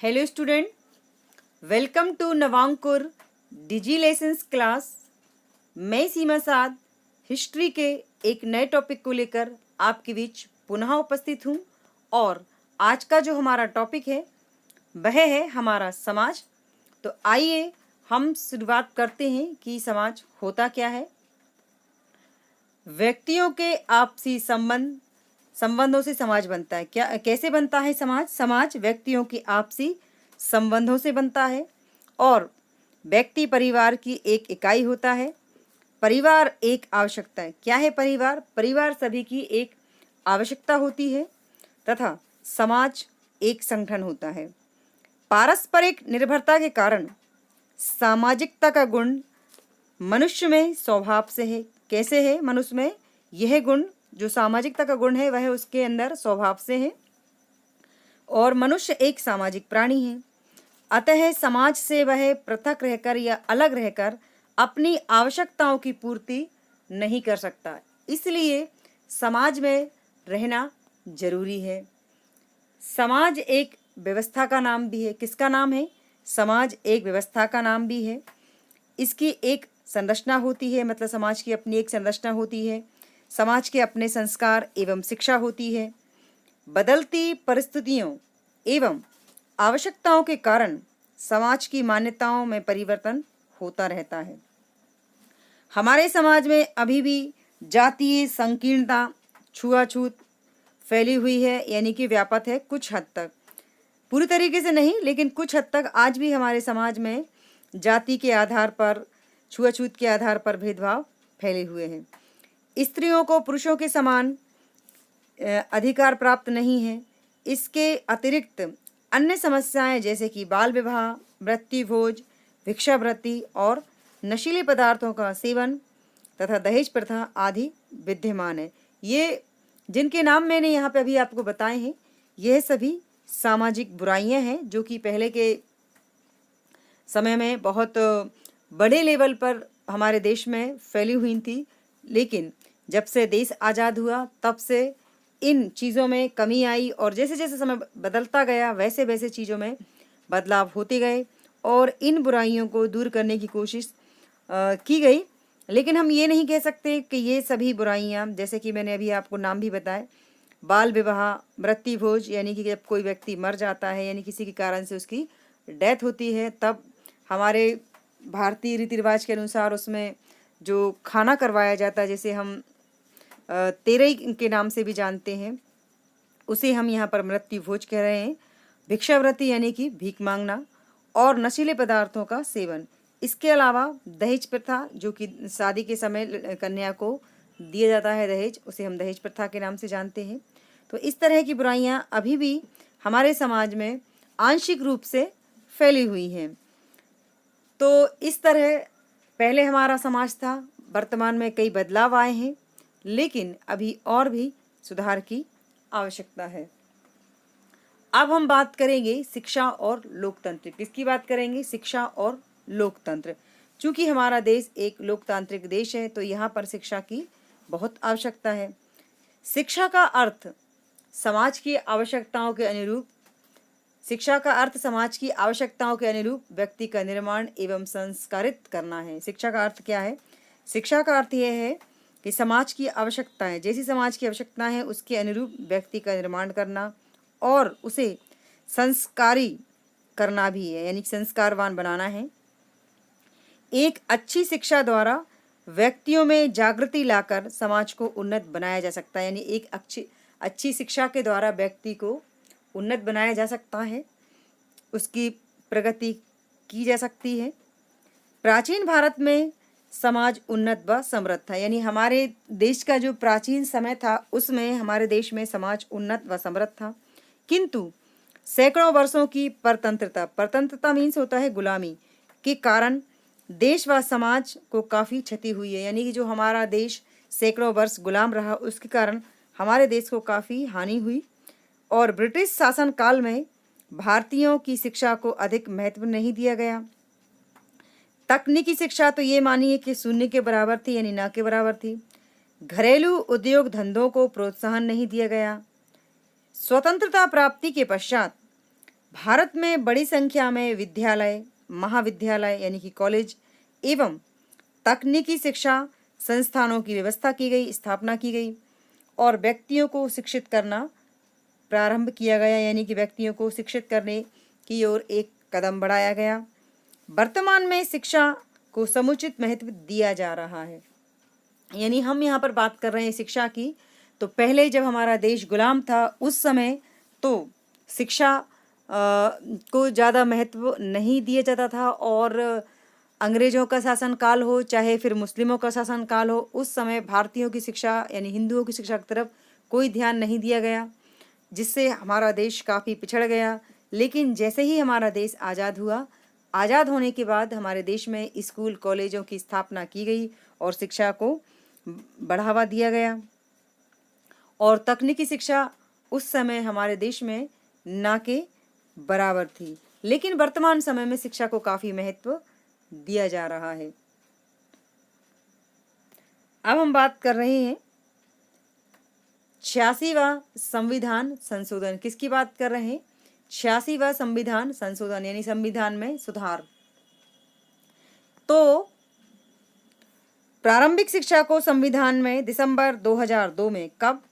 Hello student, welcome to Navankur digi lessons class. मैं सीमा साद history के एक नए टॉपिक को लेकर आपके बीच पुनः उपस्थित हूँ और आज का जो हमारा टॉपिक है वह है हमारा समाज। तो आइए हम शुरुआत करते हैं कि समाज होता क्या है। व्यक्तियों के आपसी संबंधों से समाज बनता है। क्या कैसे बनता है समाज व्यक्तियों की आपसी संबंधों से बनता है और व्यक्ति परिवार की एक इकाई होता है। परिवार एक आवश्यकता है। क्या है परिवार सभी की एक आवश्यकता होती है तथा समाज एक संगठन होता है। पारस्परिक निर्भरता के कारण सामाजिकता का गुण मनुष्य में स्वभाव से है। कैसे है मनुष्य में यह गुण, जो सामाजिकता का गुण है वह उसके अंदर स्वभाव से है और मनुष्य एक सामाजिक प्राणी है। अतः समाज से वह पृथक रहकर या अलग रहकर अपनी आवश्यकताओं की पूर्ति नहीं कर सकता, इसलिए समाज में रहना जरूरी है। समाज एक व्यवस्था का नाम भी है। किसका नाम है? समाज एक व्यवस्था का नाम भी है। इसकी एक संरचना होती है, मतलब समाज की अपनी एक संरचना होती है। समाज के अपने संस्कार एवं शिक्षा होती है। बदलती परिस्थितियों एवं आवश्यकताओं के कारण समाज की मान्यताओं में परिवर्तन होता रहता है। हमारे समाज में अभी भी जातीय संकीर्णता, छुआछूत फैली हुई है, यानी कि व्यापक है। कुछ हद तक, पूरी तरीके से नहीं, लेकिन कुछ हद तक आज भी हमारे समाज में जाति के आधार पर, छुआछूत के आधार पर भेदभाव फैले हुए हैं। स्त्रियों को पुरुषों के समान अधिकार प्राप्त नहीं है। इसके अतिरिक्त अन्य समस्याएं जैसे कि बाल विवाह, मृत्युभोज, भिक्षावृत्ति और नशीले पदार्थों का सेवन तथा दहेज प्रथा आदि विद्यमान है। ये जिनके नाम मैंने यहाँ पे अभी आपको बताए हैं, यह सभी सामाजिक बुराइयां हैं जो कि पहले के समय में बहुत बड़े लेवल पर हमारे देश में फैली हुई थी, लेकिन जब से देश आज़ाद हुआ तब से इन चीज़ों में कमी आई और जैसे जैसे समय बदलता गया वैसे वैसे चीज़ों में बदलाव होते गए और इन बुराइयों को दूर करने की कोशिश की गई। लेकिन हम ये नहीं कह सकते कि ये सभी बुराइयां, जैसे कि मैंने अभी आपको नाम भी बताए, बाल विवाह, मृत्युभोज, यानी कि जब कोई व्यक्ति मर जाता है, यानी किसी के कारण से उसकी डेथ होती है, तब हमारे भारतीय रीति रिवाज के अनुसार उसमें जो खाना करवाया जाता है, जैसे हम तेरई के नाम से भी जानते हैं, उसे हम यहाँ पर मृत्युभोज कह रहे हैं। भिक्षावृत्ति यानी कि भीख मांगना और नशीले पदार्थों का सेवन। इसके अलावा दहेज प्रथा, जो कि शादी के समय कन्या को दिया जाता है दहेज, उसे हम दहेज प्रथा के नाम से जानते हैं। तो इस तरह की बुराइयां अभी भी हमारे समाज में आंशिक रूप से फैली हुई हैं। तो इस तरह पहले हमारा समाज था, वर्तमान में कई बदलाव आए हैं, लेकिन अभी और भी सुधार की आवश्यकता है। अब हम बात करेंगे शिक्षा और लोकतंत्र। किसकी बात करेंगे? शिक्षा और लोकतंत्र। चूंकि हमारा देश एक लोकतांत्रिक देश है तो यहाँ पर शिक्षा की बहुत आवश्यकता है। शिक्षा का अर्थ समाज की आवश्यकताओं के अनुरूप व्यक्ति का निर्माण एवं संस्कारित करना है। शिक्षा का अर्थ क्या है? शिक्षा का अर्थ यह है कि समाज की आवश्यकताएं, जैसी समाज की आवश्यकताएं हैं उसके अनुरूप व्यक्ति का निर्माण करना और उसे संस्कारी करना भी है, यानी संस्कारवान बनाना है। एक अच्छी शिक्षा द्वारा व्यक्तियों में जागृति लाकर समाज को उन्नत बनाया जा सकता है, यानी एक अच्छी शिक्षा के द्वारा व्यक्ति को उन्नत बनाया जा सकता है, उसकी प्रगति की जा सकती है। प्राचीन भारत में समाज उन्नत व समृद्ध था, यानी हमारे देश का जो प्राचीन समय था उसमें हमारे देश में समाज उन्नत व समृद्ध था, किंतु सैकड़ों वर्षों की परतंत्रता मीन्स होता है गुलामी के कारण देश व समाज को काफ़ी क्षति हुई है। यानी कि जो हमारा देश सैकड़ों वर्ष गुलाम रहा उसके कारण हमारे देश को काफ़ी हानि हुई और ब्रिटिश शासन काल में भारतीयों की शिक्षा को अधिक महत्व नहीं दिया गया। तकनीकी शिक्षा तो ये मानिए कि शून्य के बराबर थी, यानी ना के बराबर थी। घरेलू उद्योग धंधों को प्रोत्साहन नहीं दिया गया। स्वतंत्रता प्राप्ति के पश्चात भारत में बड़ी संख्या में विद्यालय, महाविद्यालय यानी कि कॉलेज एवं तकनीकी शिक्षा संस्थानों की व्यवस्था की गई, स्थापना की गई और व्यक्तियों को शिक्षित करना प्रारंभ किया गया, यानी कि व्यक्तियों को शिक्षित करने की ओर एक कदम बढ़ाया गया। वर्तमान में शिक्षा को समुचित महत्व दिया जा रहा है। यानी हम यहाँ पर बात कर रहे हैं शिक्षा की, तो पहले जब हमारा देश गुलाम था उस समय तो शिक्षा को ज़्यादा महत्व नहीं दिया जाता था और अंग्रेज़ों का शासनकाल हो चाहे फिर मुस्लिमों का शासनकाल हो, उस समय भारतीयों की शिक्षा यानी हिंदुओं की शिक्षा की तरफ कोई ध्यान नहीं दिया गया, जिससे हमारा देश काफ़ी पिछड़ गया। लेकिन जैसे ही हमारा देश आज़ाद हुआ, आज़ाद होने के बाद हमारे देश में स्कूल कॉलेजों की स्थापना की गई और शिक्षा को बढ़ावा दिया गया और तकनीकी शिक्षा उस समय हमारे देश में ना के बराबर थी। लेकिन वर्तमान समय में शिक्षा को काफ़ी महत्व दिया जा रहा है। अब हम बात कर रहे हैं 86वां संविधान संशोधन। किसकी बात कर रहे हैं? 86वां संविधान संशोधन यानी संविधान में सुधार। तो प्रारंभिक शिक्षा को संविधान में दिसंबर 2002 में, कब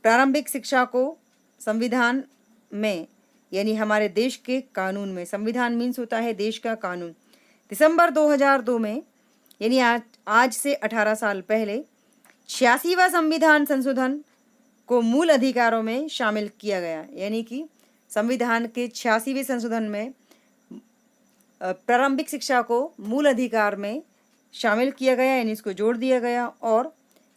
प्रारंभिक शिक्षा को संविधान में यानी हमारे देश के कानून में, संविधान मीन्स होता है देश का कानून, दिसंबर 2002 में यानी आज से 18 साल पहले 86वां संविधान संशोधन को मूल अधिकारों में शामिल किया गया। यानी कि संविधान के 86वें संशोधन में प्रारंभिक शिक्षा को मूल अधिकार में शामिल किया गया, यानी इसको जोड़ दिया गया और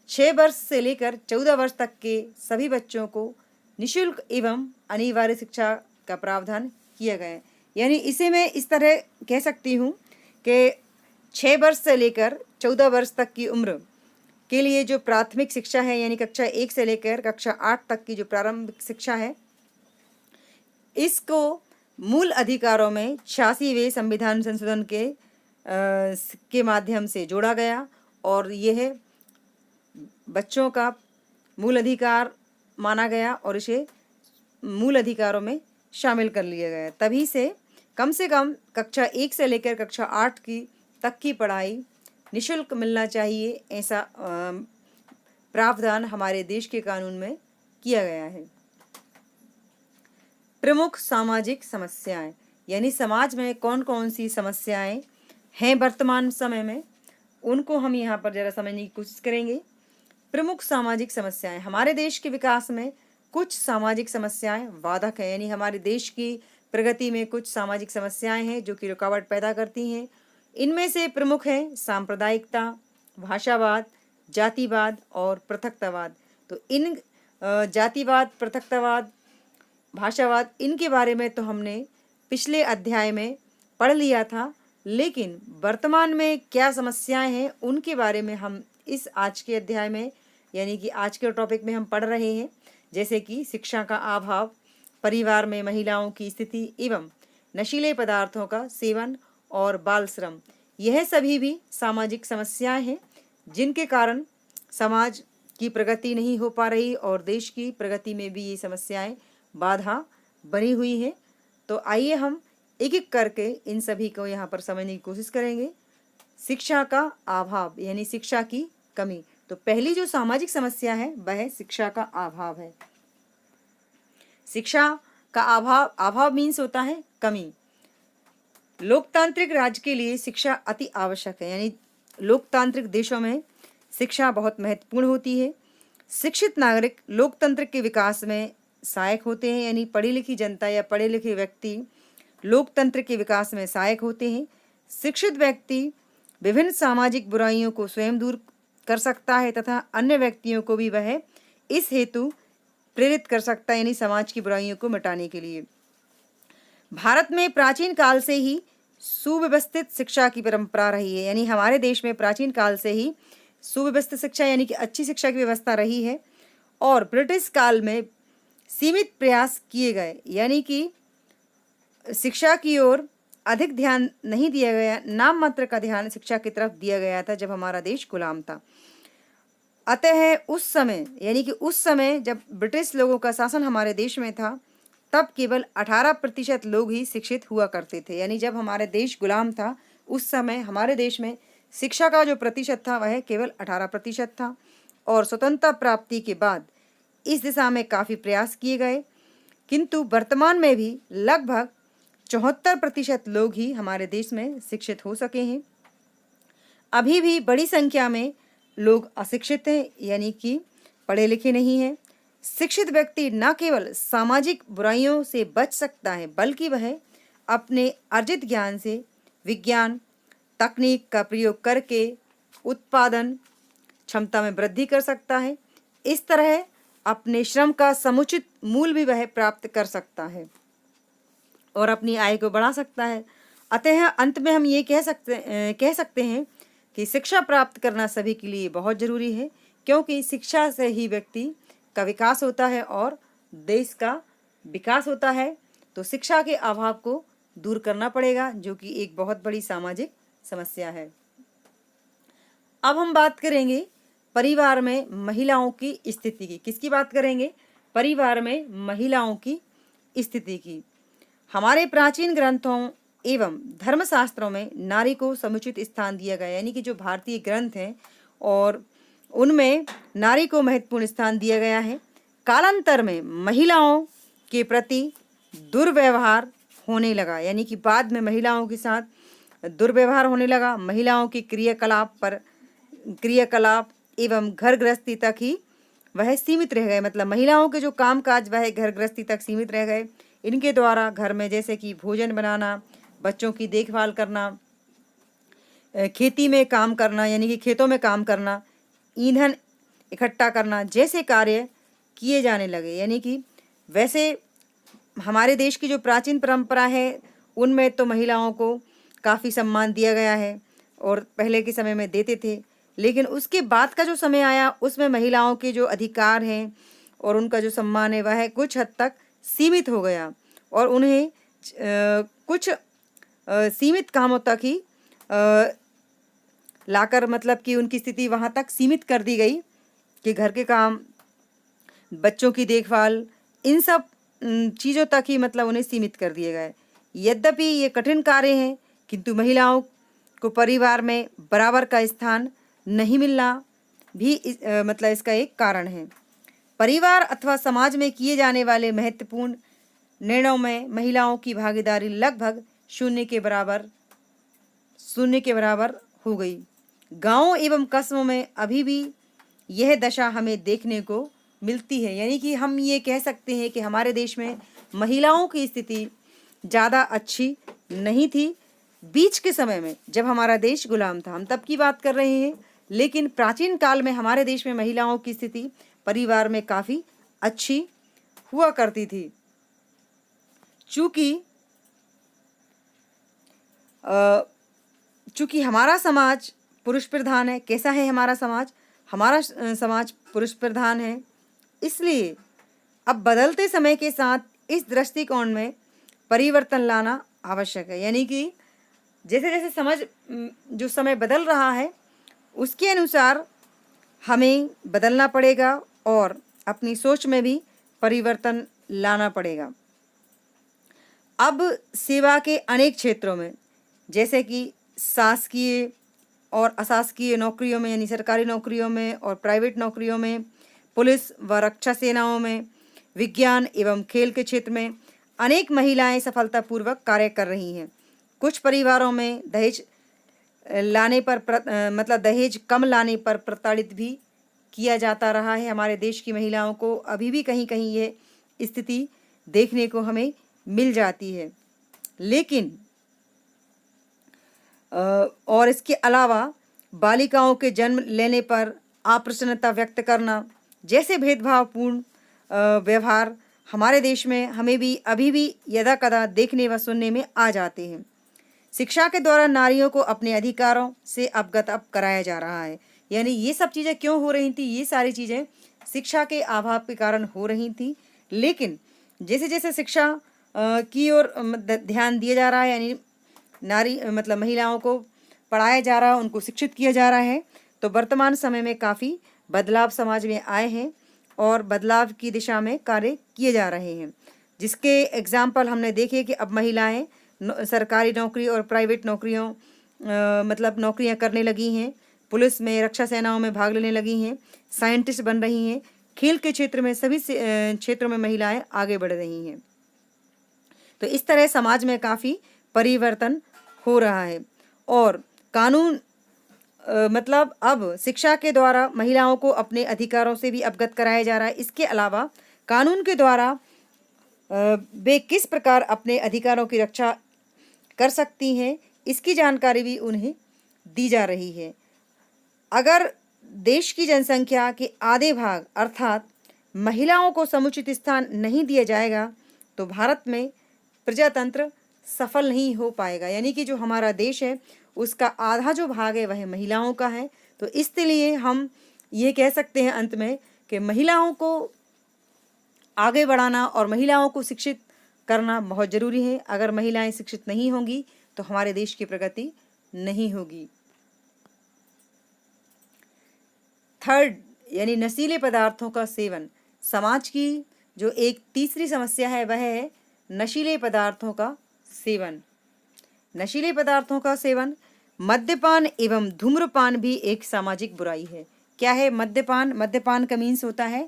6 वर्ष से लेकर 14 वर्ष तक के सभी बच्चों को निःशुल्क एवं अनिवार्य शिक्षा का प्रावधान किया गया है। यानी इसे मैं इस तरह कह सकती हूँ कि 6 वर्ष से लेकर 14 वर्ष तक की उम्र के लिए जो प्राथमिक शिक्षा है यानी कक्षा 1 से लेकर कक्षा 8 तक की जो प्रारंभिक शिक्षा है, इसको मूल अधिकारों में 86वें संविधान संशोधन के माध्यम से जोड़ा गया और यह बच्चों का मूल अधिकार माना गया और इसे मूल अधिकारों में शामिल कर लिया गया। तभी से कम कक्षा 1 से लेकर कक्षा 8 तक की पढ़ाई निःशुल्क मिलना चाहिए, ऐसा प्रावधान हमारे देश के कानून में किया गया है। प्रमुख सामाजिक समस्याएं यानी समाज में कौन कौन सी समस्याएं हैं वर्तमान समय में, उनको हम यहाँ पर जरा समझने की कोशिश करेंगे। प्रमुख सामाजिक समस्याएं, हमारे देश के विकास में कुछ सामाजिक समस्याएं बाधक हैं, यानी हमारे देश की प्रगति में कुछ सामाजिक समस्याएं हैं जो कि रुकावट पैदा करती हैं। इनमें से प्रमुख हैं सांप्रदायिकता, भाषावाद, जातिवाद और पृथकतावाद। तो इन जातिवाद, पृथकतावाद, भाषावाद, इनके बारे में तो हमने पिछले अध्याय में पढ़ लिया था, लेकिन वर्तमान में क्या समस्याएं हैं उनके बारे में हम इस आज के अध्याय में यानी कि आज के टॉपिक में हम पढ़ रहे हैं। जैसे कि शिक्षा का अभाव, परिवार में महिलाओं की स्थिति एवं नशीले पदार्थों का सेवन और बाल श्रम, यह सभी भी सामाजिक समस्याएं हैं जिनके कारण समाज की प्रगति नहीं हो पा रही और देश की प्रगति में भी ये समस्याएं बाधा बनी हुई हैं। तो आइए हम एक एक करके इन सभी को यहाँ पर समझने की कोशिश करेंगे। शिक्षा का अभाव यानी शिक्षा की कमी। तो पहली जो सामाजिक समस्या है वह शिक्षा का अभाव है। शिक्षा का अभाव मीन्स होता है कमी। लोकतांत्रिक राज्य के लिए शिक्षा अति आवश्यक है, यानी लोकतांत्रिक देशों में शिक्षा बहुत महत्वपूर्ण होती है। शिक्षित नागरिक लोकतंत्र के विकास में सहायक होते हैं, यानी पढ़ी लिखी जनता या पढ़े लिखे व्यक्ति लोकतंत्र के विकास में सहायक होते हैं। शिक्षित व्यक्ति विभिन्न सामाजिक बुराइयों को स्वयं दूर कर सकता है तथा अन्य व्यक्तियों को भी वह इस हेतु प्रेरित कर सकता है, यानी समाज की बुराइयों को मिटाने के लिए। भारत में प्राचीन काल से ही सुव्यवस्थित शिक्षा की परंपरा रही है, यानी हमारे देश में प्राचीन काल से ही सुव्यवस्थित शिक्षा यानी कि अच्छी शिक्षा की व्यवस्था रही है और ब्रिटिश काल में सीमित प्रयास किए गए, यानी कि शिक्षा की ओर अधिक ध्यान नहीं दिया गया, नाम मात्र का ध्यान शिक्षा की तरफ दिया गया था जब हमारा देश गुलाम था। अतः उस समय यानी कि उस समय जब ब्रिटिश लोगों का शासन हमारे देश में था, तब केवल 18% लोग ही शिक्षित हुआ करते थे। यानी जब हमारे देश गुलाम था उस समय हमारे देश में शिक्षा का जो प्रतिशत था वह केवल 18% था। और स्वतंत्रता प्राप्ति के बाद इस दिशा में काफ़ी प्रयास किए गए, किंतु वर्तमान में भी लगभग 74% लोग ही हमारे देश में शिक्षित हो सके हैं। अभी भी बड़ी संख्या में लोग अशिक्षित हैं, यानी कि पढ़े लिखे नहीं हैं। शिक्षित व्यक्ति न केवल सामाजिक बुराइयों से बच सकता है, बल्कि वह अपने अर्जित ज्ञान से विज्ञान तकनीक का प्रयोग करके उत्पादन क्षमता में वृद्धि कर सकता है। इस तरह अपने श्रम का समुचित मूल्य भी वह प्राप्त कर सकता है और अपनी आय को बढ़ा सकता है। अतः अंत में हम ये कह सकते हैं कि शिक्षा प्राप्त करना सभी के लिए बहुत ज़रूरी है, क्योंकि शिक्षा से ही व्यक्ति का विकास होता है और देश का विकास होता है। तो शिक्षा के अभाव को दूर करना पड़ेगा, जो कि एक बहुत बड़ी सामाजिक समस्या है। अब हम बात करेंगे परिवार में महिलाओं की स्थिति की। किसकी बात करेंगे? परिवार में महिलाओं की स्थिति की। हमारे प्राचीन ग्रंथों एवं धर्मशास्त्रों में नारी को समुचित स्थान दिया गया, यानी कि जो भारतीय ग्रंथ हैं और उनमें नारी को महत्वपूर्ण स्थान दिया गया है। कालांतर में महिलाओं के प्रति दुर्व्यवहार होने लगा, यानी कि बाद में महिलाओं के साथ दुर्व्यवहार होने लगा। महिलाओं की क्रियाकलाप एवं घर गृहस्थी तक ही वह सीमित रह गए, मतलब महिलाओं के जो कामकाज वह घर गृहस्थी तक सीमित रह गए। इनके द्वारा घर में जैसे कि भोजन बनाना, बच्चों की देखभाल करना, खेती में काम करना यानी कि खेतों में काम करना, ईंधन इकट्ठा करना जैसे कार्य किए जाने लगे। यानी कि वैसे हमारे देश की जो प्राचीन परंपरा है उनमें तो महिलाओं को काफ़ी सम्मान दिया गया है और पहले के समय में देते थे, लेकिन उसके बाद का जो समय आया उसमें महिलाओं के जो अधिकार हैं और उनका जो सम्मान है वह कुछ हद तक सीमित हो गया और उन्हें कुछ सीमित कामों तक ही लाकर, मतलब कि उनकी स्थिति वहाँ तक सीमित कर दी गई कि घर के काम, बच्चों की देखभाल, इन सब चीज़ों तक ही मतलब उन्हें सीमित कर दिए गए। यद्यपि ये कठिन कार्य हैं, किंतु महिलाओं को परिवार में बराबर का स्थान नहीं मिलना भी मतलब इसका एक कारण है। परिवार अथवा समाज में किए जाने वाले महत्वपूर्ण निर्णयों में महिलाओं की भागीदारी लगभग शून्य के बराबर हो गई। गांवों एवं कस्बों में अभी भी यह दशा हमें देखने को मिलती है, यानी कि हम ये कह सकते हैं कि हमारे देश में महिलाओं की स्थिति ज़्यादा अच्छी नहीं थी। बीच के समय में जब हमारा देश गुलाम था, हम तब की बात कर रहे हैं, लेकिन प्राचीन काल में हमारे देश में महिलाओं की स्थिति परिवार में काफ़ी अच्छी हुआ करती थी। चूँकि हमारा समाज पुरुष प्रधान है। कैसा है हमारा समाज? हमारा समाज पुरुष प्रधान है, इसलिए अब बदलते समय के साथ इस दृष्टिकोण में परिवर्तन लाना आवश्यक है। यानी कि जैसे जैसे जो समय बदल रहा है उसके अनुसार हमें बदलना पड़ेगा और अपनी सोच में भी परिवर्तन लाना पड़ेगा। अब सेवा के अनेक क्षेत्रों में, जैसे कि शासकीय और अशासकीय नौकरियों में, यानी सरकारी नौकरियों में और प्राइवेट नौकरियों में, पुलिस व रक्षा सेनाओं में, विज्ञान एवं खेल के क्षेत्र में अनेक महिलाएं सफलतापूर्वक कार्य कर रही हैं। कुछ परिवारों में दहेज कम लाने पर प्रताड़ित भी किया जाता रहा है। हमारे देश की महिलाओं को अभी भी कहीं कहीं ये स्थिति देखने को हमें मिल जाती है। लेकिन और इसके अलावा बालिकाओं के जन्म लेने पर अप्रसन्नता व्यक्त करना जैसे भेदभावपूर्ण व्यवहार हमारे देश में हमें भी अभी भी यदा कदा देखने व सुनने में आ जाते हैं। शिक्षा के द्वारा नारियों को अपने अधिकारों से अवगत अब कराया जा रहा है। यानी ये सब चीज़ें क्यों हो रही थी? ये सारी चीज़ें शिक्षा के अभाव के कारण हो रही थी, लेकिन जैसे जैसे शिक्षा की ओर ध्यान दिया जा रहा है, यानी महिलाओं को पढ़ाया जा रहा है, उनको शिक्षित किया जा रहा है, तो वर्तमान समय में काफ़ी बदलाव समाज में आए हैं और बदलाव की दिशा में कार्य किए जा रहे हैं। जिसके एग्जाम्पल हमने देखे कि अब महिलाएं सरकारी नौकरी और प्राइवेट नौकरियों मतलब नौकरियां करने लगी हैं, पुलिस में, रक्षा सेनाओं में भाग लेने लगी हैं, साइंटिस्ट बन रही हैं, खेल के क्षेत्र में, सभी क्षेत्रों में महिलाएं आगे बढ़ रही हैं। तो इस तरह समाज में काफ़ी परिवर्तन हो रहा है। और कानून मतलब अब शिक्षा के द्वारा महिलाओं को अपने अधिकारों से भी अवगत कराया जा रहा है। इसके अलावा कानून के द्वारा वे किस प्रकार अपने अधिकारों की रक्षा कर सकती हैं, इसकी जानकारी भी उन्हें दी जा रही है। अगर देश की जनसंख्या के आधे भाग अर्थात महिलाओं को समुचित स्थान नहीं दिया जाएगा तो भारत में प्रजातंत्र सफल नहीं हो पाएगा। यानी कि जो हमारा देश है उसका आधा जो भाग है वह महिलाओं का है। तो इसलिए हम ये कह सकते हैं अंत में कि महिलाओं को आगे बढ़ाना और महिलाओं को शिक्षित करना बहुत ज़रूरी है। अगर महिलाएं शिक्षित नहीं होंगी तो हमारे देश की प्रगति नहीं होगी। थर्ड यानी नशीले पदार्थों का सेवन। समाज की जो एक तीसरी समस्या है वह है नशीले पदार्थों का सेवन। नशीले पदार्थों का सेवन, मद्यपान एवं धूम्रपान भी एक सामाजिक बुराई है। क्या है मद्यपान? मद्यपान का मीन्स होता है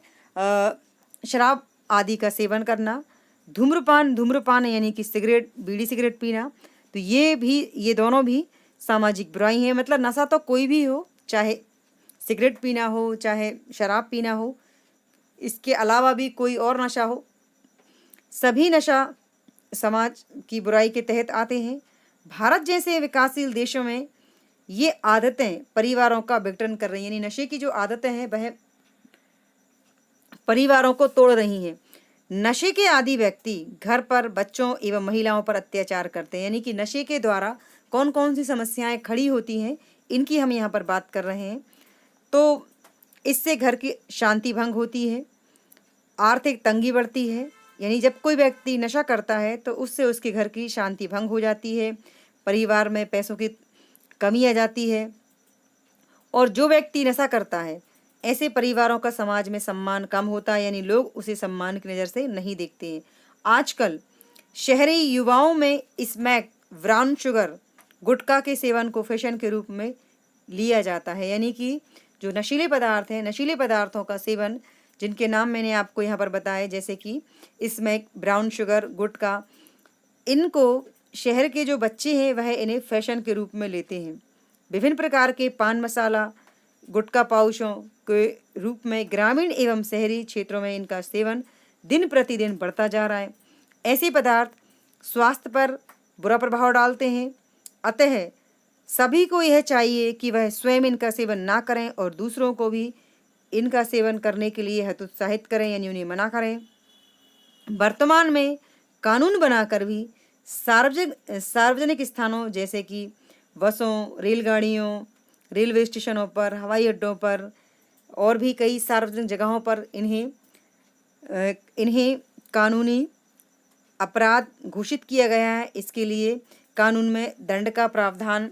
शराब आदि का सेवन करना। धूम्रपान यानी कि सिगरेट, बीड़ी सिगरेट पीना। तो ये दोनों भी सामाजिक बुराई है। मतलब नशा तो कोई भी हो, चाहे सिगरेट पीना हो, चाहे शराब पीना हो, इसके अलावा भी कोई और नशा हो, सभी नशा समाज की बुराई के तहत आते हैं। भारत जैसे विकासशील देशों में ये आदतें परिवारों का विघटन कर रही हैं। यानी नशे की जो आदतें हैं वह परिवारों को तोड़ रही हैं। नशे के आदी व्यक्ति घर पर बच्चों एवं महिलाओं पर अत्याचार करते हैं। यानी कि नशे के द्वारा कौन कौन सी समस्याएं खड़ी होती हैं, इनकी हम यहाँ पर बात कर रहे हैं। तो इससे घर की शांति भंग होती है, आर्थिक तंगी बढ़ती है। यानी जब कोई व्यक्ति नशा करता है तो उससे उसके घर की शांति भंग हो जाती है, परिवार में पैसों की कमी आ जाती है। और जो व्यक्ति नशा करता है ऐसे परिवारों का समाज में सम्मान कम होता है। यानी लोग उसे सम्मान की नज़र से नहीं देखते हैं। आजकल शहरी युवाओं में स्मैक, ब्राउन शुगर, गुटखा के सेवन को फैशन के रूप में लिया जाता है। यानी कि जो नशीले पदार्थ हैं, नशीले पदार्थों का सेवन, जिनके नाम मैंने आपको यहाँ पर बताए, जैसे कि स्मैक, ब्राउन शुगर, गुटखा, इनको शहर के जो बच्चे हैं वह इन्हें फैशन के रूप में लेते हैं। विभिन्न प्रकार के पान मसाला, गुटखा पाउचों के रूप में ग्रामीण एवं शहरी क्षेत्रों में इनका सेवन दिन प्रतिदिन बढ़ता जा रहा है। ऐसे पदार्थ स्वास्थ्य पर बुरा प्रभाव डालते हैं। अतः सभी को यह चाहिए कि वह स्वयं इनका सेवन ना करें और दूसरों को भी इनका सेवन करने के लिए हतोत्साहित करें, यानी उन्हें मना करें। वर्तमान में कानून बनाकर भी सार्वजनिक स्थानों जैसे कि बसों, रेलगाड़ियों, रेलवे स्टेशनों पर, हवाई अड्डों पर और भी कई सार्वजनिक जगहों पर इन्हें कानूनी अपराध घोषित किया गया है। इसके लिए कानून में दंड का प्रावधान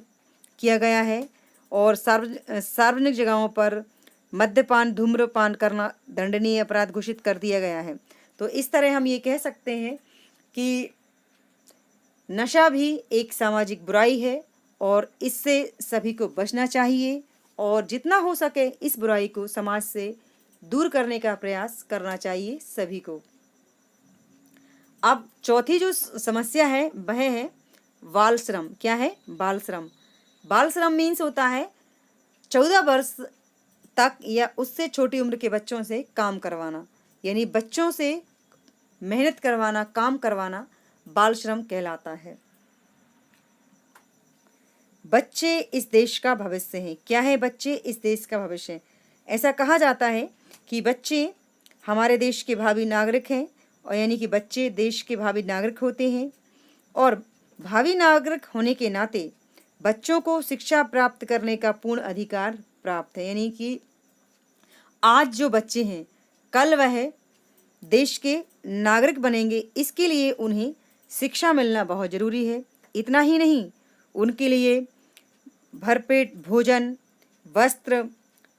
किया गया है और सार्वजनिक जगहों पर मद्यपान, धूम्रपान करना दंडनीय अपराध घोषित कर दिया गया है। तो इस तरह हम ये कह सकते हैं कि नशा भी एक सामाजिक बुराई है और इससे सभी को बचना चाहिए और जितना हो सके इस बुराई को समाज से दूर करने का प्रयास करना चाहिए सभी को। अब चौथी जो समस्या है वह है बाल श्रम। क्या है? बाल श्रम। बाल श्रम मीन्स होता है 14 वर्ष तक या उससे छोटी उम्र के बच्चों से काम करवाना। यानी बच्चों से मेहनत करवाना, काम करवाना बाल श्रम कहलाता है। बच्चे इस देश का भविष्य हैं। क्या है? बच्चे इस देश का भविष्य है। ऐसा कहा जाता है कि बच्चे हमारे देश के भावी नागरिक हैं और यानी कि बच्चे देश के भावी नागरिक होते हैं और भावी नागरिक होने के नाते बच्चों को शिक्षा प्राप्त करने का पूर्ण अधिकार प्राप्त है। यानी कि आज जो बच्चे हैं कल वह देश के नागरिक बनेंगे, इसके लिए उन्हें शिक्षा मिलना बहुत ज़रूरी है। इतना ही नहीं, उनके लिए भरपेट भोजन, वस्त्र,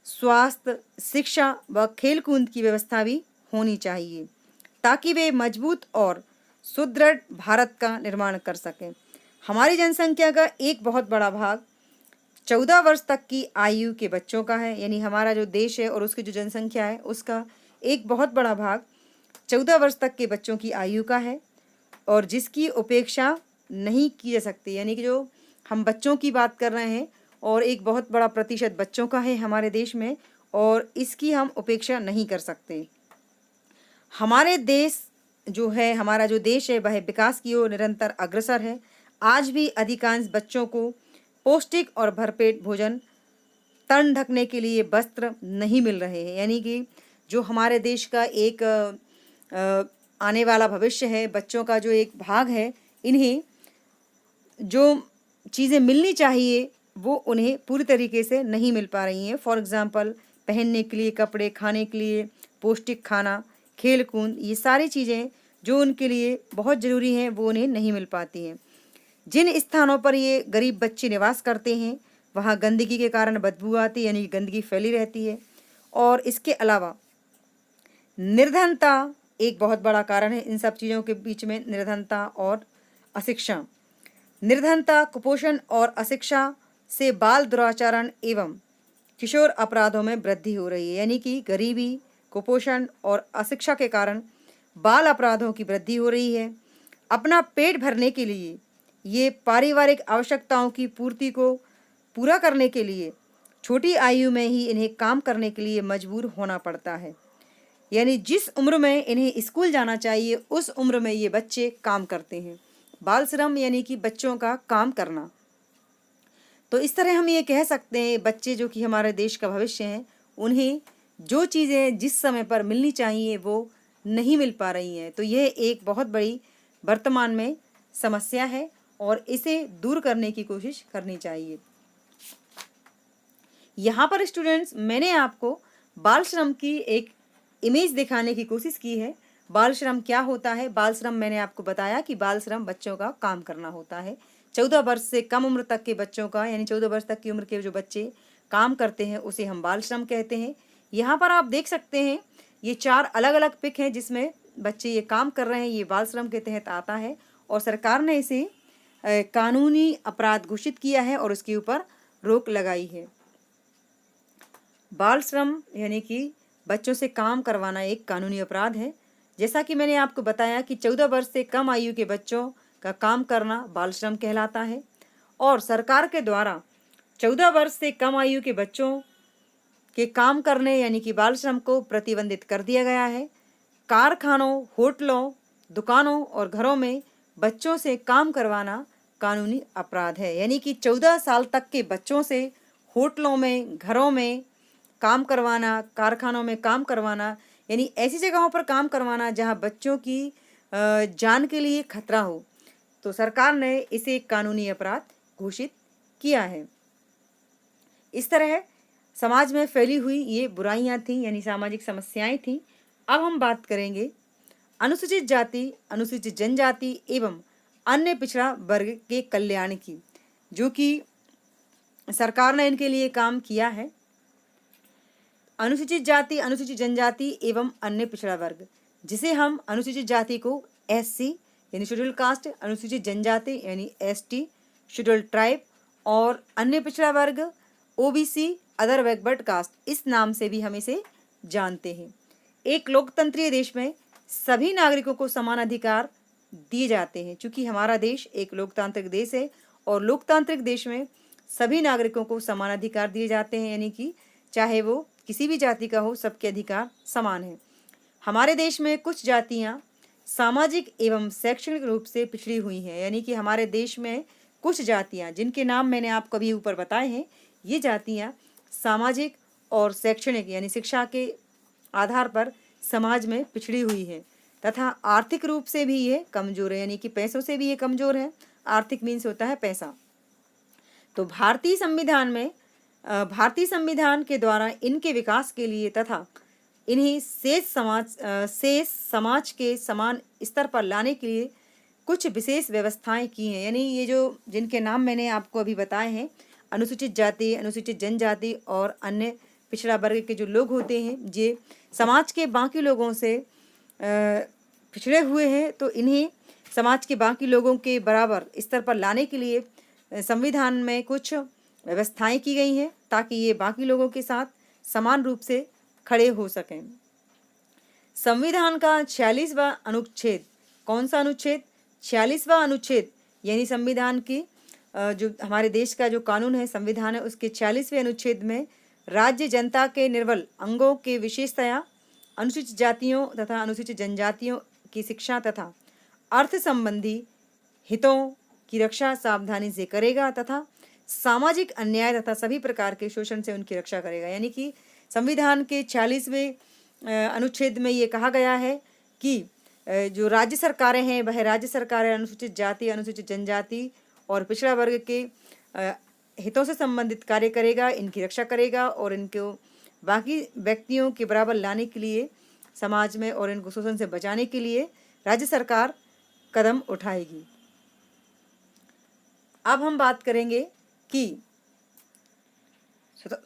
स्वास्थ्य, शिक्षा व खेलकूद की व्यवस्था भी होनी चाहिए। ताकि वे मजबूत और सुदृढ़ भारत का निर्माण कर सकें। हमारी जनसंख्या का एक बहुत बड़ा भाग 14 वर्ष तक की आयु के बच्चों का है, यानी हमारा जो देश है और उसकी जो जनसंख्या है उसका एक बहुत बड़ा भाग 14 वर्ष तक के बच्चों की आयु का है और जिसकी उपेक्षा नहीं की जा सकती। यानी कि जो हम बच्चों की बात कर रहे हैं और एक बहुत बड़ा प्रतिशत बच्चों का है हमारे देश में और इसकी हम उपेक्षा नहीं कर सकते। हमारे देश जो है, हमारा जो देश है वह विकास की ओर निरंतर अग्रसर है। आज भी अधिकांश बच्चों को पौष्टिक और भरपेट भोजन, तन ढकने के लिए वस्त्र नहीं मिल रहे हैं। यानी कि जो हमारे देश का एक आने वाला भविष्य है, बच्चों का जो एक भाग है, इन्हें जो चीज़ें मिलनी चाहिए वो उन्हें पूरी तरीके से नहीं मिल पा रही हैं। फॉर एग्ज़ाम्पल पहनने के लिए कपड़े, खाने के लिए पौष्टिक खाना, खेल कूद, ये सारी चीज़ें जो उनके लिए बहुत ज़रूरी हैं वो उन्हें नहीं मिल पाती हैं। जिन स्थानों पर ये गरीब बच्चे निवास करते हैं वहाँ गंदगी के कारण बदबू आती है, यानी गंदगी फैली रहती है। और इसके अलावा निर्धनता एक बहुत बड़ा कारण है। इन सब चीज़ों के बीच में निर्धनता और अशिक्षा, निर्धनता, कुपोषण और अशिक्षा से बाल दुराचरण एवं किशोर अपराधों में वृद्धि हो रही है। यानी कि गरीबी, कुपोषण और अशिक्षा के कारण बाल अपराधों की वृद्धि हो रही है। अपना पेट भरने के लिए, ये पारिवारिक आवश्यकताओं की पूर्ति को पूरा करने के लिए छोटी आयु में ही इन्हें काम करने के लिए मजबूर होना पड़ता है। यानी जिस उम्र में इन्हें स्कूल जाना चाहिए उस उम्र में ये बच्चे काम करते हैं। बाल श्रम यानी कि बच्चों का काम करना। तो इस तरह हम ये कह सकते हैं बच्चे जो कि हमारे देश का भविष्य हैं, उन्हें जो चीज़ें जिस समय पर मिलनी चाहिए वो नहीं मिल पा रही हैं। तो यह एक बहुत बड़ी वर्तमान में समस्या है और इसे दूर करने की कोशिश करनी चाहिए। यहाँ पर स्टूडेंट्स, मैंने आपको बाल श्रम की एक इमेज दिखाने की कोशिश की है। बाल श्रम क्या होता है? बाल श्रम मैंने आपको बताया कि बाल श्रम बच्चों का काम करना होता है। 14 वर्ष से कम उम्र तक के बच्चों का, यानी 14 वर्ष तक की उम्र के जो बच्चे काम करते हैं उसे हम बाल श्रम कहते हैं। यहाँ पर आप देख सकते हैं ये 4 अलग अलग पिक हैं जिसमें बच्चे ये काम कर रहे हैं। ये बाल श्रम के तहत आता है और सरकार ने इसे कानूनी अपराध घोषित किया है और उसके ऊपर रोक लगाई है। बाल श्रम यानी कि बच्चों से काम करवाना एक कानूनी अपराध है। जैसा कि मैंने आपको बताया कि 14 वर्ष से कम आयु के बच्चों का काम करना बाल श्रम कहलाता है और सरकार के द्वारा 14 वर्ष से कम आयु के बच्चों के काम करने यानी कि बाल श्रम को प्रतिबंधित कर दिया गया है। कारखानों, होटलों, दुकानों और घरों में बच्चों से काम करवाना कानूनी अपराध है। यानी कि 14 साल तक के बच्चों से होटलों में, घरों में काम करवाना, कारखानों में काम करवाना, यानी ऐसी जगहों पर काम करवाना जहां बच्चों की जान के लिए खतरा हो, तो सरकार ने इसे कानूनी अपराध घोषित किया है। इस तरह समाज में फैली हुई ये बुराइयां थीं, यानी सामाजिक समस्याएं थीं। अब हम बात करेंगे अनुसूचित जाति, अनुसूचित जनजाति एवं अन्य पिछड़ा वर्ग के कल्याण की, जो कि सरकार ने इनके लिए काम किया है। अनुसूचित जाति, अनुसूचित जनजाति एवं अन्य पिछड़ा वर्ग, जिसे हम अनुसूचित जाति को SC यानी शेड्यूल कास्ट, अनुसूचित जनजाति यानी ST शेड्यूल ट्राइब और अन्य पिछड़ा वर्ग OBC अदर बैकवर्ड कास्ट, इस नाम से भी हम इसे जानते हैं। एक लोकतंत्रीय देश में सभी नागरिकों को समान अधिकार दिए जाते हैं। चूँकि हमारा देश एक लोकतांत्रिक देश है और लोकतांत्रिक देश में सभी नागरिकों को समान अधिकार दिए जाते हैं, यानी कि चाहे वो किसी भी जाति का हो, सबके अधिकार समान हैं। हमारे देश में कुछ जातियां सामाजिक एवं शैक्षणिक रूप से पिछड़ी हुई हैं। यानी कि हमारे देश में कुछ जातियां, जिनके नाम मैंने आपको अभी ऊपर बताए हैं, ये जातियां सामाजिक और शैक्षणिक यानी शिक्षा के आधार पर समाज में पिछड़ी हुई है तथा आर्थिक रूप से भी ये कमज़ोर है, यानी कि पैसों से भी ये कमज़ोर है। आर्थिक मीन्स होता है पैसा। तो भारतीय संविधान के द्वारा इनके विकास के लिए तथा इन्हें शेष समाज के समान स्तर पर लाने के लिए कुछ विशेष व्यवस्थाएं की हैं। यानी ये जो जिनके नाम मैंने आपको अभी बताए हैं, अनुसूचित जाति, अनुसूचित जनजाति और अन्य पिछड़ा वर्ग के जो लोग होते हैं, ये समाज के बाकी लोगों से पिछड़े हुए हैं, तो इन्हें समाज के बाकी लोगों के बराबर स्तर पर लाने के लिए संविधान में कुछ व्यवस्थाएं की गई हैं ताकि ये बाकी लोगों के साथ समान रूप से खड़े हो सकें। संविधान का 46वां अनुच्छेद, कौन सा अनुच्छेद? 46वां अनुच्छेद, यानी संविधान की जो हमारे देश का जो कानून है, संविधान है, उसके 46वें अनुच्छेद में राज्य जनता के निर्बल अंगों के विशेषतया अनुसूचित जातियों तथा अनुसूचित जनजातियों की शिक्षा तथा अर्थ संबंधी हितों की रक्षा सावधानी से करेगा तथा सामाजिक अन्याय तथा सभी प्रकार के शोषण से उनकी रक्षा करेगा। यानी कि संविधान के 46वें अनुच्छेद में ये कहा गया है कि जो राज्य सरकारें हैं, वह राज्य सरकारें अनुसूचित जाति, अनुसूचित जनजाति और पिछड़ा वर्ग के हितों से संबंधित कार्य करेगा, इनकी रक्षा करेगा और इनको बाकी व्यक्तियों के बराबर लाने के लिए समाज में और इनको शोषण से बचाने के लिए राज्य सरकार कदम उठाएगी। अब हम बात करेंगे कि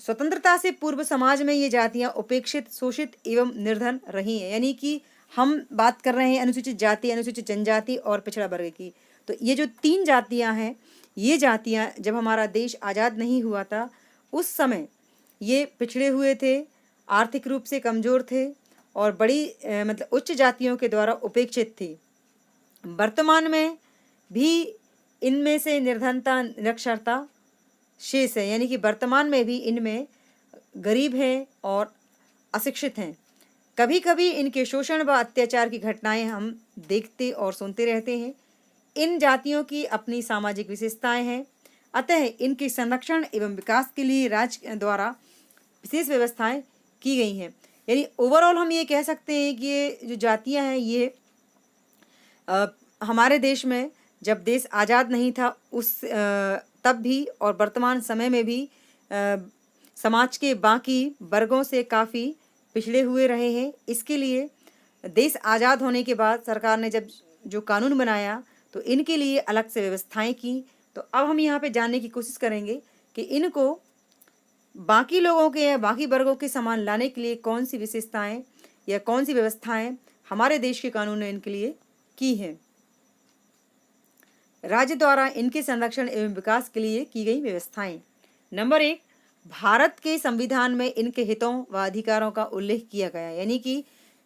स्वतंत्रता से पूर्व समाज में ये जातियां उपेक्षित, शोषित एवं निर्धन रही हैं। यानी कि हम बात कर रहे हैं अनुसूचित जाति, अनुसूचित जनजाति और पिछड़ा वर्ग की। तो ये जो 3 जातियां हैं, ये जातियां जब हमारा देश आज़ाद नहीं हुआ था उस समय ये पिछड़े हुए थे, आर्थिक रूप से कमज़ोर थे और बड़ी मतलब उच्च जातियों के द्वारा उपेक्षित थी। वर्तमान में भी इनमें से निर्धनता, निरक्षरता शेष है। यानी कि वर्तमान में भी इनमें गरीब हैं और अशिक्षित हैं। कभी कभी इनके शोषण व अत्याचार की घटनाएं हम देखते और सुनते रहते हैं। इन जातियों की अपनी सामाजिक विशेषताएं हैं, अतः इनके संरक्षण एवं विकास के लिए राज्य द्वारा विशेष व्यवस्थाएं की गई हैं। यानी ओवरऑल हम ये कह सकते हैं कि ये जो जातियां हैं ये हमारे देश में जब देश आज़ाद नहीं था उस तब भी और वर्तमान समय में भी समाज के बाकी वर्गों से काफ़ी पिछड़े हुए रहे हैं। इसके लिए देश आज़ाद होने के बाद सरकार ने जब जो कानून बनाया तो इनके लिए अलग से व्यवस्थाएं की। तो अब हम यहाँ पे जानने की कोशिश करेंगे कि इनको बाकी लोगों के या बाकी वर्गों के समान लाने के लिए कौन सी विशेषताएं या कौन सी व्यवस्थाएं हमारे देश के कानून ने इनके लिए की हैं। राज्य द्वारा इनके संरक्षण एवं विकास के लिए की गई व्यवस्थाएं। नंबर 1, भारत के संविधान में इनके हितों व अधिकारों का उल्लेख किया गया। यानी कि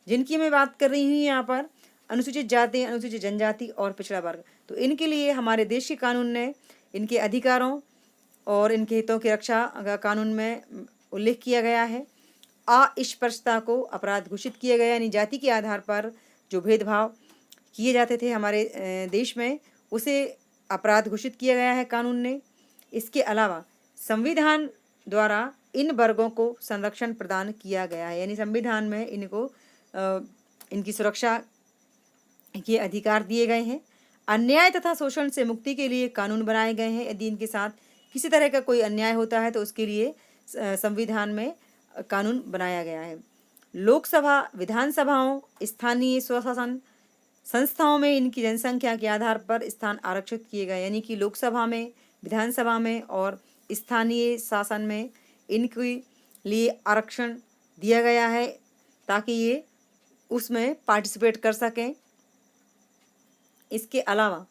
जिनकी मैं बात कर रही हूँ यहाँ पर अनुसूचित जाति, अनुसूचित जनजाति और पिछड़ा वर्ग, तो इनके लिए हमारे देश के कानून ने इनके अधिकारों और इनके हितों की रक्षा का कानून में उल्लेख किया गया है। अस्पृश्यता को अपराध घोषित किया गया, यानी जाति के आधार पर जो भेदभाव किए जाते थे हमारे देश में उसे अपराध घोषित किया गया है कानून ने। इसके अलावा संविधान द्वारा इन वर्गों को संरक्षण प्रदान किया गया है, यानी संविधान में इनको इनकी सुरक्षा के अधिकार दिए गए हैं। अन्याय तथा शोषण से मुक्ति के लिए कानून बनाए गए हैं। यदि इनके साथ किसी तरह का कोई अन्याय होता है तो उसके लिए संविधान में कानून बनाया गया है। लोकसभा, विधानसभाओं, स्थानीय स्वशासन संस्थाओं में इनकी जनसंख्या के आधार पर स्थान आरक्षित किए गए, यानी कि लोकसभा में, विधानसभा में और स्थानीय शासन में इनके लिए आरक्षण दिया गया है ताकि ये उसमें पार्टिसिपेट कर सकें। इसके अलावा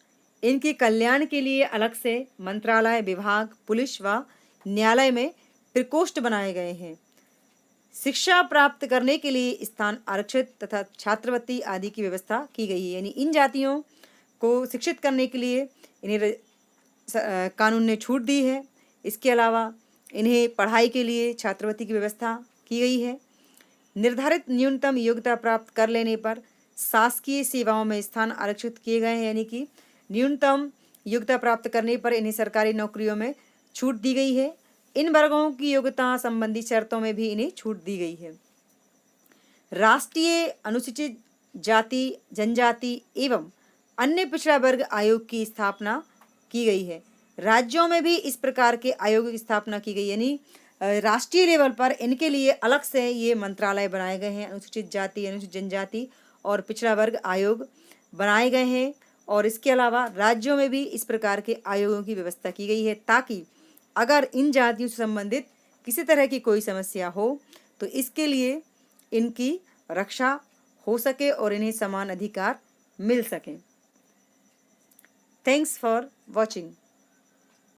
इनके कल्याण के लिए अलग से मंत्रालय, विभाग, पुलिस व न्यायालय में प्रकोष्ठ बनाए गए हैं। शिक्षा प्राप्त करने के लिए स्थान आरक्षित तथा छात्रवृत्ति आदि की व्यवस्था की गई है, यानी इन जातियों को शिक्षित करने के लिए इन्हें कानून ने छूट दी है। इसके अलावा इन्हें पढ़ाई के लिए छात्रवृत्ति की व्यवस्था की गई है। निर्धारित न्यूनतम योग्यता प्राप्त कर लेने पर शासकीय सेवाओं में स्थान आरक्षित किए गए हैं, यानी कि न्यूनतम योग्यता प्राप्त करने पर इन्हें सरकारी नौकरियों में छूट दी गई है। इन वर्गों की योग्यता संबंधी शर्तों में भी इन्हें छूट दी गई है। राष्ट्रीय अनुसूचित जाति, जनजाति एवं अन्य पिछड़ा वर्ग आयोग की स्थापना की गई है। राज्यों में भी इस प्रकार के आयोग की स्थापना की गई, यानी राष्ट्रीय लेवल पर इनके लिए अलग से ये मंत्रालय बनाए गए हैं। अनुसूचित जाति, अनुसूचित जनजाति और पिछड़ा वर्ग आयोग बनाए गए हैं और इसके अलावा राज्यों में भी इस प्रकार के आयोगों की व्यवस्था की गई है ताकि अगर इन जातियों से संबंधित किसी तरह की कोई समस्या हो तो इसके लिए इनकी रक्षा हो सके और इन्हें समान अधिकार मिल सकें। Thanks for watching.